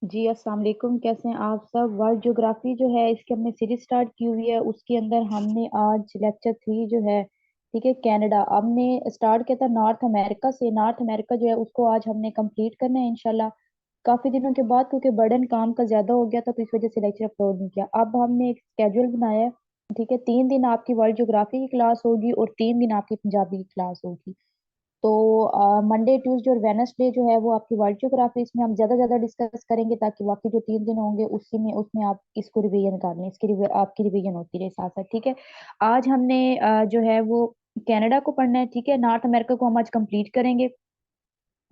जी अस्सलाम वालेकुम। कैसे हैं आप सब। वर्ल्ड ज्योग्राफी जो है इसकी हमने सीरीज स्टार्ट की हुई है। उसके अंदर हमने आज लेक्चर 3 जो है, ठीक है, कनाडा हमने स्टार्ट किया था नॉर्थ अमेरिका से। नॉर्थ अमेरिका जो है उसको आज हमने कंप्लीट करना है इंशाल्लाह, काफी दिनों के बाद, क्योंकि बर्डन काम का ज्यादा हो गया था तो इस वजह से लेक्चर अपलोड नहीं किया। अब हमने एक स्केड्यूल बनाया है, ठीक है। 3 दिन आपकी वर्ल्ड ज्योग्राफी की क्लास होगी और 3 दिन आपकी पंजाबी की क्लास होगी। तो मंडे ट्यूसडे और वेनसडे जो है वो आपकी वर्ल्ड ज्योग्राफी, इसमें हम ज्यादा ज्यादा डिस्कस करेंगे ताकि बाकी जो 3 दिन होंगे उसी में उसमें आप इसको रिवीजन कर लें, आपकी रिवीजन होती रहे साथ साथ, ठीक है। आज हमने जो है वो कनाडा को पढ़ना है, ठीक है। नॉर्थ अमेरिका को हम आज कंप्लीट करेंगे।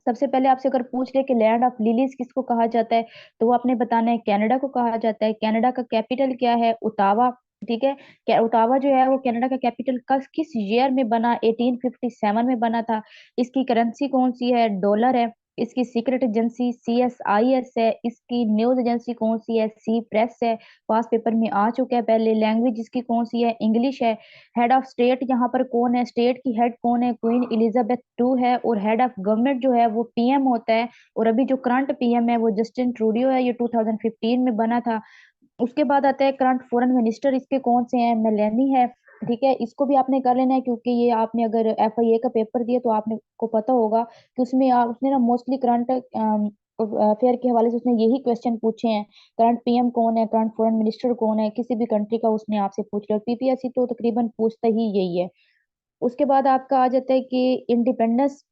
सबसे पहले आपसे अगर पूछ ले कि लैंड ऑफ लिलीज किसको कहा जाता है, तो वो आपने बताना है कनाडा को कहा जाता है। कनाडा का कैपिटल क्या है? उतावा, ठीक है। उतावा जो है वो कनाडा का कैपिटल किस ईयर में बना? 1857 में बना था। इसकी करेंसी कौन सी है? डॉलर है। इसकी सीक्रेट एजेंसी CSIS है। इसकी न्यूज एजेंसी कौन सी है? सी प्रेस है। पास पेपर में आ चुका है पहले। लैंग्वेज इसकी कौन सी है? इंग्लिश है। हेड ऑफ स्टेट यहाँ पर कौन है? स्टेट की हेड कौन है? क्वीन एलिजाबेथ टू है। और हेड ऑफ गवर्नमेंट जो है वो PM होता है। और अभी जो करंट PM है वो जस्टिन ट्रूडियो है, ये 2015 में बना था। उसके बाद आता है करंट फॉरेन मिनिस्टर, इसके कौन से हैं? मेलेनी है, ठीक है। इसको भी आपने कर लेना है क्योंकि ये आपने अगर FIA का पेपर दिया तो आपने को पता होगा कि उसमें उसने ना मोस्टली करंट अफेयर के हवाले से उसने यही क्वेश्चन पूछे हैं। करंट PM कौन है, करंट फॉरेन मिनिस्टर कौन है, किसी भी कंट्री का उसने आपसे पूछ लिया। PPSC तो तकरीबन पूछता ही यही है। उसके बाद आपका आ जाता है कि इंडिपेंडेंस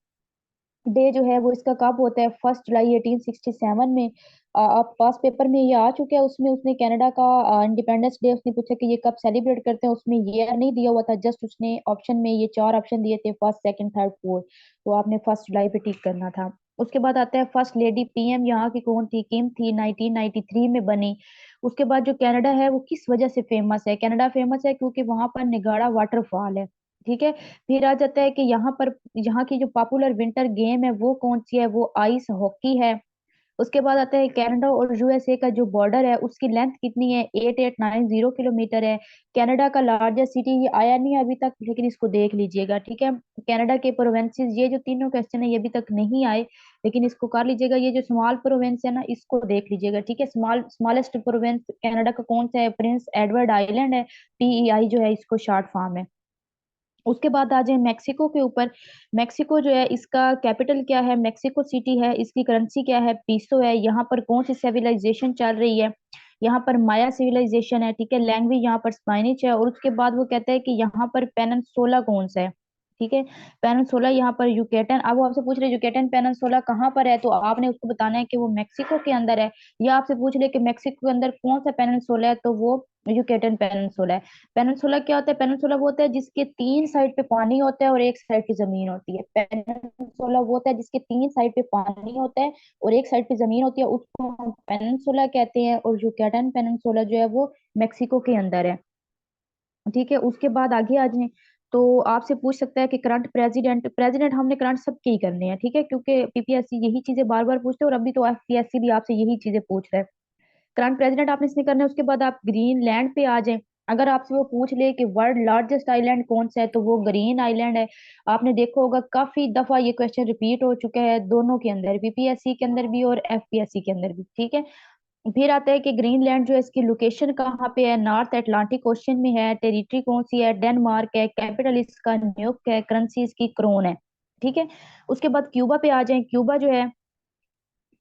डे जो है वो इसका कब होता है? 1 जुलाई 1867 में। आप पास पेपर में ये आ चुका है। उसमें उसने कनाडा का इंडिपेंडेंस डे उसने पूछा कि ये कब सेलिब्रेट करते हैं। उसमें ईयर नहीं दिया हुआ था, जस्ट उसने ऑप्शन में ये 4 ऑप्शन दिए थे, फर्स्ट सेकंड थर्ड फोर्थ। तो आपने 1 जुलाई पे टिक करना था। उसके बाद आता है फर्स्ट लेडी PM यहाँ की कौन थी? किम थी, 1993 में बनी। उसके बाद जो कनाडा है वो किस वजह से फेमस है? कनाडा फेमस है क्योंकि वहां पर निगाड़ा वाटरफॉल है, ठीक है। फिर आ जाता है कि यहाँ पर यहाँ की जो पॉपुलर विंटर गेम है वो कौन सी है? वो आइस हॉकी है। उसके बाद आता है कनाडा और USA का जो बॉर्डर है उसकी लेंथ कितनी है? 8890 किलोमीटर है। कनाडा का लार्जेस्ट सिटी, ये आया नहीं है अभी तक लेकिन इसको देख लीजिएगा, ठीक है। कनाडा के प्रोविंसेस, ये जो तीनों क्वेश्चन है ये अभी तक नहीं आए लेकिन इसको कर लीजिएगा। ये जो स्मॉल प्रोविंस है ना इसको देख लीजिएगा, ठीक है। स्मॉलेस्ट प्रोविंस कनाडा का कौन सा है? प्रिंस एडवर्ड आइलैंड है। PEI जो है इसको शॉर्ट फॉर्म है। उसके बाद आ जाए मेक्सिको के ऊपर। मेक्सिको जो है इसका कैपिटल क्या है? मेक्सिको सिटी है। इसकी करेंसी क्या है? पीसो है। यहाँ पर कौन सी सिविलाइजेशन चल रही है? यहाँ पर माया सिविलाइजेशन है, ठीक है। लैंग्वेज यहाँ पर स्पेनिश है। और उसके बाद वो कहता है कि यहाँ पर पेनिनसुला कौन सा है, ठीक है। पेनिनसुला यहाँ पर युकेटन। अब वो आपसे पूछ रहे युकेटन पेनिनसुला कहाँ पर है, तो आपने उसको बताना है कि वो मेक्सिको के अंदर है। या आपसे पूछ ले कि मेक्सिको के अंदर कौन सा पेनिनसुला है, तो वो युकेटन पेनिनसुला है। पेनिनसुला क्या होता है? पेनिनसुला वो होता है जिसके 3 साइड पे पानी होता है और एक साइड पे जमीन होती है। पेनिनसुला वो होता है जिसके 3 साइड पे पानी होता है और एक साइड पे जमीन होती है, उसको हम पेनिनसुला कहते हैं। और युकेटन पेनिनसुला जो है वो मेक्सिको के अंदर है, ठीक है। उसके बाद आगे आ जाए तो आपसे पूछ सकता है कि करंट प्रेसिडेंट, प्रेसिडेंट हमने करंट सबके ही करने हैं, ठीक है, क्योंकि PPSC यही चीजें बार बार पूछते हैं और अभी तो FPSC भी आपसे यही चीजें पूछ रहा है। करंट प्रेसिडेंट आपने इसने करना है। उसके बाद आप ग्रीनलैंड पे आ जाएं। अगर आपसे वो पूछ ले कि वर्ल्ड लार्जेस्ट आइलैंड कौन सा है, तो वो ग्रीन आइलैंड है। आपने देखा होगा काफी दफा ये क्वेश्चन रिपीट हो चुका है दोनों के अंदर, PPSC के अंदर भी और FPSC के अंदर भी, ठीक है। फिर आता है कि ग्रीनलैंड जो है इसकी लोकेशन कहाँ पे है? नॉर्थ अटलांटिक ओशन में है। टेरिटरी कौन सी है? डेनमार्क है। कैपिटल इसका न्यूयॉर्क है। करेंसी इसकी क्रोन है, ठीक है। उसके बाद क्यूबा पे आ जाए। क्यूबा जो है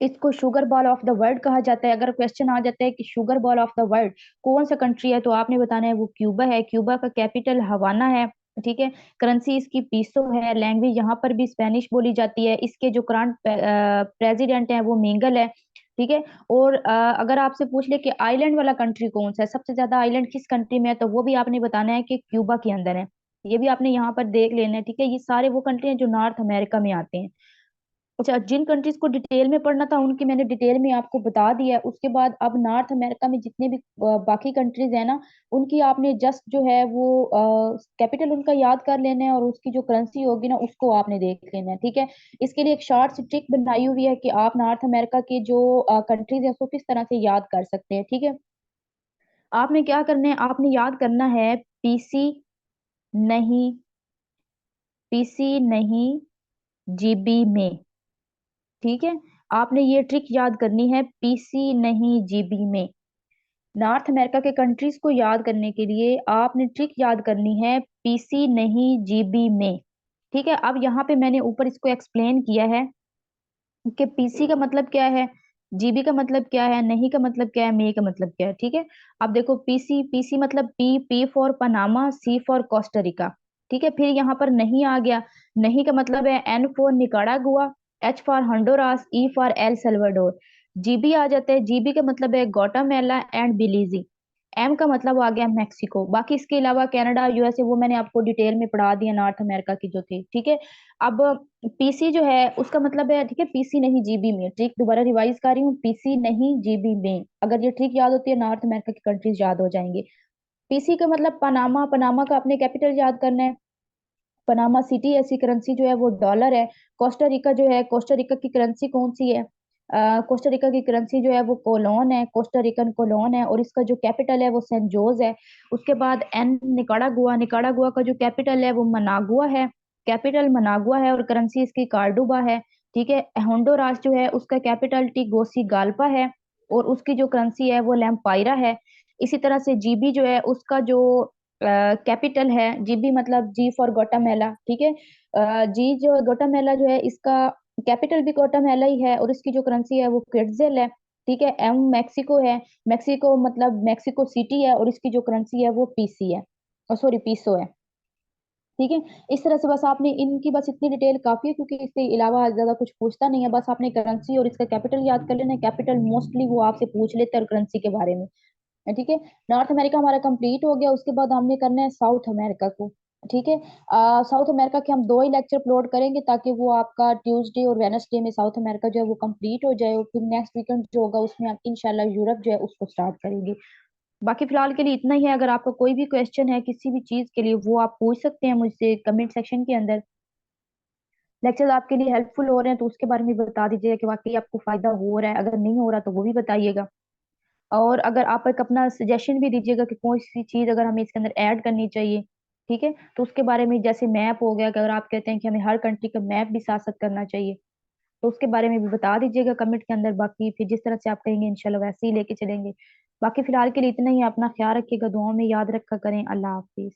इसको sugar ball of the world कहा जाता है। अगर क्वेश्चन आ जाता है कि sugar ball of the world कौन सा कंट्री है, तो आपने बताना है वो क्यूबा है। क्यूबा का कैपिटल हवाना है, ठीक है। करेंसी इसकी पीसो है। लैंग्वेज यहाँ पर भी स्पेनिश बोली जाती है। इसके जो करंट प्रेसिडेंट हैं वो मिंगल है, ठीक है। और अगर आपसे पूछ ले कि आइलैंड वाला कंट्री कौन सा है, सबसे ज्यादा आइलैंड किस कंट्री में है, तो वो भी आपने बताना है कि क्यूबा के अंदर है। ये भी आपने यहाँ पर देख लेना है, ठीक है। ये सारे वो कंट्री हैं जो नॉर्थ अमेरिका में आते हैं। अच्छा, जिन कंट्रीज को डिटेल में पढ़ना था उनकी मैंने डिटेल में आपको बता दिया है। उसके बाद अब नॉर्थ अमेरिका में जितने भी बाकी कंट्रीज है ना, उनकी आपने जस्ट जो है वो कैपिटल उनका याद कर लेना है और उसकी जो करेंसी होगी ना उसको आपने देख लेना है, ठीक है। इसके लिए एक शॉर्ट सी ट्रिक बनाई हुई है कि आप नॉर्थ अमेरिका के जो कंट्रीज है उसको किस तरह से याद कर सकते हैं, ठीक है। आपने क्या करना है? आपने याद करना है पीसी नहीं, पीसी नहीं, GB में, ठीक है। आपने ये ट्रिक याद करनी है पीसी नहीं जीबी में। नॉर्थ अमेरिका के कंट्रीज को याद करने के लिए आपने ट्रिक याद करनी है पीसी नहीं जीबी में। ठीक है, अब यहाँ पे मैंने ऊपर इसको एक्सप्लेन किया है कि पीसी का मतलब क्या है, जीबी का मतलब क्या है, नहीं का मतलब क्या है, मे का मतलब क्या है। ठीक है, अब देखो पीसी, पीसी मतलब P for Panama, C for Costa Rica. ठीक है, फिर यहाँ पर नहीं आ गया, नहीं का मतलब है N for Nicaragua, H for Honduras, E for El Salvador. GB आ जाता है, जीबी का मतलब है ग्वाटेमाला एंड बिलीजी। एम का मतलब आ गया मैक्सिको। बाकी इसके अलावा कनाडा, यूएसए वो मैंने आपको डिटेल में पढ़ा दिया, नॉर्थ अमेरिका की जो थी। ठीक है, अब पीसी जो है उसका मतलब है, ठीक है, पीसी नहीं जीबी में। ट्रिक दोबारा रिवाइज कर रही हूँ, पीसी नहीं जीबी में। अगर ये ट्रिक याद होती है नॉर्थ अमेरिका की कंट्रीज याद हो जाएंगे। पीसी का मतलब पनामा, पनामा का अपने कैपिटल याद करना है, पनामा सिटी। ऐसी करेंसी जो है वो डॉलर है। कोस्टा रिका जो है, कोस्टा रिका की करेंसी कौन सी है, कोस्टा रिका की करेंसी जो है वो कोलोन है, कोस्टा रिकन कोलोन है, और इसका जो कैपिटल है वो सेंट जोस है। उसके बाद एन निकारागुआ, निकारागुआ का जो कैपिटल है वो मनागुआ है, कैपिटल मनागुआ है, और करेंसी इसकी कार्डुबा है। ठीक है, होंडुरास जो है उसका कैपिटल टिगोसी गाल्पा है, और उसकी जो करेंसी है वो लैम्पायरा है। इसी तरह से जीबी जो है उसका जो कैपिटल है, जीबी मतलब जी फॉर गोटामेला। ठीक है, जी जो गोटामेला जो है इसका कैपिटल भी गोटामेला ही है, और इसकी जो करेंसी है वो क्विट्जेल है। ठीक है, एम मैक्सिको है, मैक्सिको मतलब मैक्सिको सिटी है, और इसकी जो करेंसी है वो पीसी है, सॉरी पीसो है। ठीक है, इस तरह से बस आपने इनकी बस इतनी डिटेल काफी है, क्योंकि इसके अलावा ज्यादा कुछ पूछता नहीं है। बस आपने करेंसी और इसका कैपिटल याद कर लेना है। कैपिटल मोस्टली वो आपसे पूछ लेते हैं, और करेंसी के बारे में। ठीक है, नॉर्थ अमेरिका हमारा कंप्लीट हो गया। उसके बाद हमने करना है साउथ अमेरिका को। ठीक है, साउथ अमेरिका के हम दो ही लेक्चर अपलोड करेंगे, ताकि वो आपका ट्यूसडे और वेनसडे में साउथ अमेरिका जो है वो कंप्लीट हो जाए, और फिर नेक्स्ट वीकेंड जो होगा उसमें हम इंशाल्लाह यूरोप जो है उसको स्टार्ट करेंगे। बाकी फिलहाल के लिए इतना ही है। अगर आपका कोई भी क्वेश्चन है किसी भी चीज के लिए, वो आप पूछ सकते हैं मुझसे कमेंट सेक्शन के अंदर। लेक्चर आपके लिए हेल्पफुल हो रहे हैं तो उसके बारे में बता दीजिएगा कि वाकई आपको फायदा हो रहा है, अगर नहीं हो रहा तो वो भी बताइएगा। और अगर आप एक अपना सजेशन भी दीजिएगा कि कौन सी चीज अगर हमें इसके अंदर ऐड करनी चाहिए। ठीक है, तो उसके बारे में, जैसे मैप हो गया, कि अगर आप कहते हैं कि हमें हर कंट्री का मैप भी साथ साथ करना चाहिए, तो उसके बारे में भी बता दीजिएगा कमेंट के अंदर। बाकी फिर जिस तरह से आप कहेंगे इंशाल्लाह वैसे ही लेके चलेंगे। बाकी फिलहाल के लिए इतना ही। अपना ख्याल रखिएगा, दुआओं में याद रखा करें। अल्लाह हाफिज।